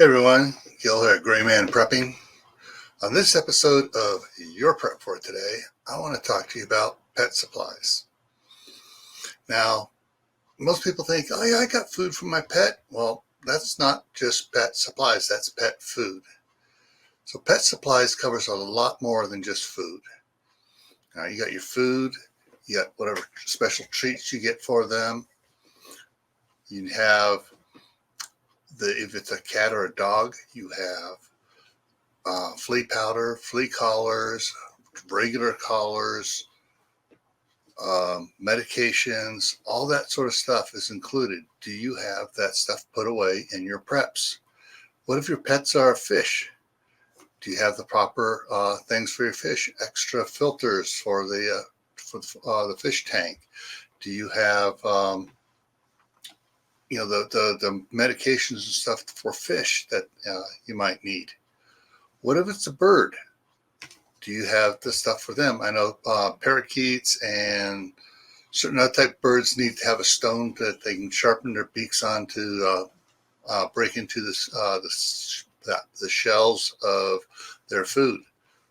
Hey everyone, Gil here at GrayManPrepping. On this episode of Your Prep for Today, I want to talk to you about pet supplies. Now, most people think, oh yeah, I got food for my pet. Well, that's not just pet supplies, that's pet food. So pet supplies covers a lot more than just food. Now you got your food, you got whatever special treats you get for them. You have if it's a cat or a dog, you have flea powder, flea collars, regular collars, medications, all that sort of stuff is included. Do you have that stuff put away in your preps? What if your pets are fish? Do you have the proper things for your fish? Extra filters for the fish tank? Do you have the medications and stuff for fish that you might need? What if it's a bird? Do you have the stuff for them? I know parakeets and certain other type of birds need to have a stone that they can sharpen their beaks on to break into the shells of their food.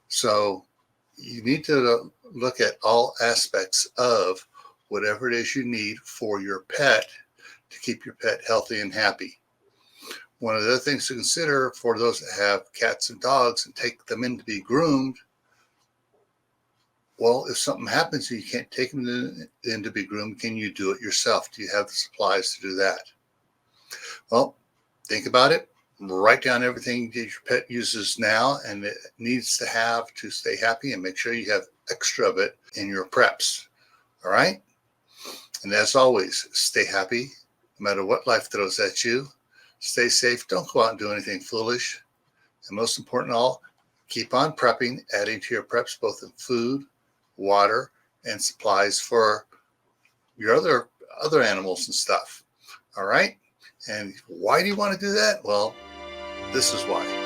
So you need to look at all aspects of whatever it is you need for your pet to keep your pet healthy and happy. One of the other things to consider for those that have cats and dogs and take them in to be groomed, well, if something happens and you can't take them in to be groomed, can you do it yourself? Do you have the supplies to do that? Well, think about it. Write down everything that your pet uses now and it needs to have to stay happy, and make sure you have extra of it in your preps. All right? And as always, stay happy no matter what life throws at you. Stay safe. Don't go out and do anything foolish. And most important of all, keep on prepping, adding to your preps both in food, water, and supplies for your other animals and stuff. All right? And why do you want to do that? Well, this is why.